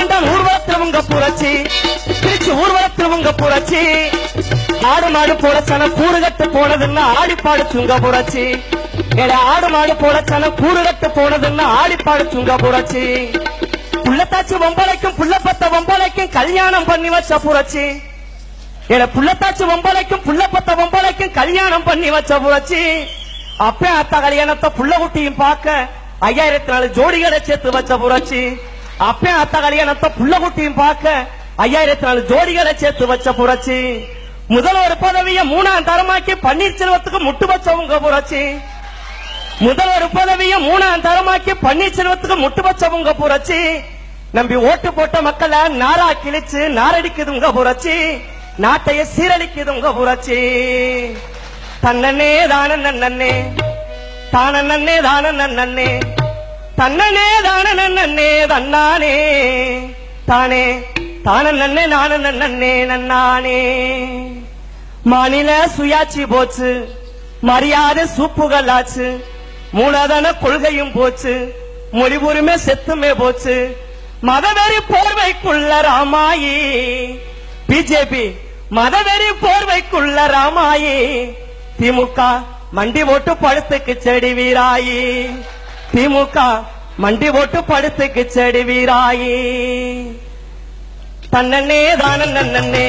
கண்டால் ஊர்வலத்தில் உங்க புரட்சி, திருச்சி ஊர்வலத்தில் உங்க புரட்சி. ஆடு மாடு போல சன கூறுகட்டு போனதுன்னா ஆடிப்பாடு சுங்க புரட்சி. ஆடு மாடு போல சன கூறுகட்டு போனதுன்னா ஆடிப்பாடு சுங்க புரட்சி. புள்ளத்தாச்சி வம்பளைக்கும் புள்ளப்பத்த வம்பளைக்கும் கல்யாணம் பண்ணி வச்ச புரட்சி. புள்ளத்தாச்சி வம்பளைக்கும் புள்ளப்பத்த வம்பளைக்கும் கல்யாணம் பண்ணி வச்ச புரட்சி. அப்ப அத்த கல்யாணத்தை புள்ள குட்டியும் பார்க்க 5004 ஜோடிகளை சேர்த்து வச்ச புரட்சி. அப்ப அத்த கல்யாணத்தை புள்ள குட்டியும் பார்க்க 5004 ஜோடிகளை சேர்த்து வச்ச புரட்சி. முதல்வர் பதவியை 3ஆம் தரமாக்கி பன்னீர்செல்வத்துக்கு முட்டு வச்சவங்க புரட்சி. முதல்வர் பதவியை 3ஆம் தரமாக்கி பன்னீர்செல்வத்துக்கு முட்டு வச்சவங்க புரட்சி. நம்பி ஓட்டு போட்ட மக்களை நாரா கிழிச்சு நாரடிக்குதுங்க புரட்சி. நாட்டைய சீரழிக்குதுங்க புரட்சி. தன்னே தான நன்னே தான நன்னே தான நன்னே தன்னே தான நன்னே தன்னானே தானே தான நன்னே நான நன்னே நன்னானே. மாநில சுயாட்சி போச்சு, மரியாதை சூப்புகளாச்சு, மூலதன கொள்கையும் போச்சு, மொழி உரிமை செத்துமே போச்சு. மதவெறி போர்வைக்குள்ள ராமாயி பிஜேபி, மதவெறி போர்வைக்குள்ள ராமாயி. திமுக மண்டி ஓட்டு படுத்துக்கு செடி வீராயி. திமுக மண்டி ஓட்டு படுத்துக்கு செடி வீராயி. தன்னே தான நன்னே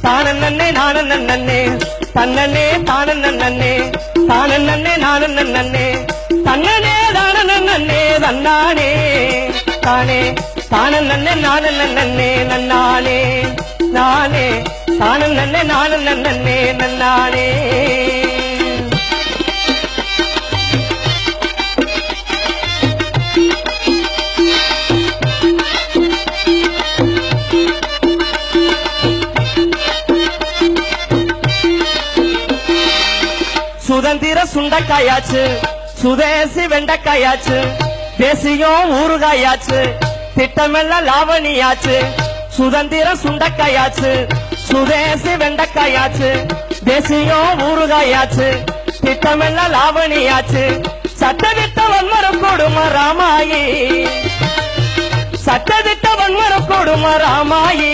தான நன்னே நான நன்னே தன்னே தான நன்னே தான நன்னே நான நன்னே தன்னே தான நன்னே தன்னானே தானே தான நன்னே நான நன்னே நன்னானே நானே தான நன்னே நான நன்னே நன்னானே. சுதந்திர சுண்டைக்காயாச்சு, சுதேசி வெண்டைக்காயாச்சு, தேசியம் ஊறுகாயாச்சு, திட்டமெல்லாம் லாவணியாச்சு. சுதந்திர சுண்டைக்காயாச்சு, சுதேசி வெண்டைக்காயாச்சு, தேசியம் ஊறுகாயாச்சு, திட்டமெல்லாம் லாவணியாச்சு. சட்டத்திட்ட வன்மர கொடுமை ராமாயி. சட்டத்திட்ட வன்மர கொடுமை ராமாயி.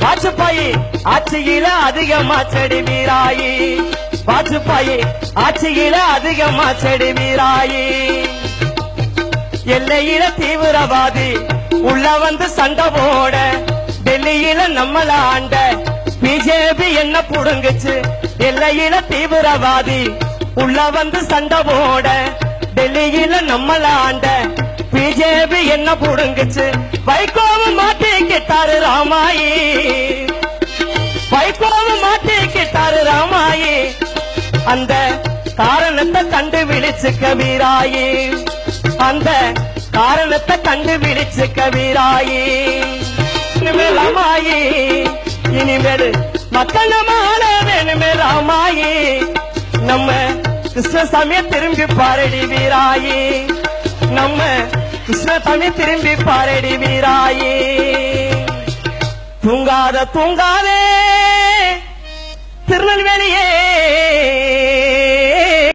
வாஜ்பாயி ஆட்சியில அதிகமா செடி வீராயி. வாஜ்பாயி ஆட்சியில அதிகமா செடி வீராயி. எல்லையில தீவிரவாதி உள்ள வந்து சண்டை போட, டெல்லியில நம்மள ஆண்ட பிஜேபி என்ன புடுங்குச்சு. எல்லையில தீவிரவாதி உள்ள வந்து சண்டை போட, டெல்லியில நம்மள ஆண்ட பிஜேபி என்ன புடுங்குச்சு. வைகோவும் மாட்டிக்கிட்டாரு ராமாயி. வைகோவும் மாட்டிக்கிட்டாரு ராமாயி. அந்த காரணத்தை கண்டுபிடிச்சு கபீராயி. அந்த காரணத்தை கண்டுபிடிச்சு கபீராயி. இனிமேல் ராமாயி, இனிமேல் மக்கள் நம்ம ஆள வேணுமே ராமாயி. நம்ம கிருஷ்ணசாமிய திரும்பி பாரடி வீராயி. நம்ம கிருஷ்ணசாமி திரும்பி பாரடி வீராயி. தூங்காத தூங்காதே திருநெல்வேலியே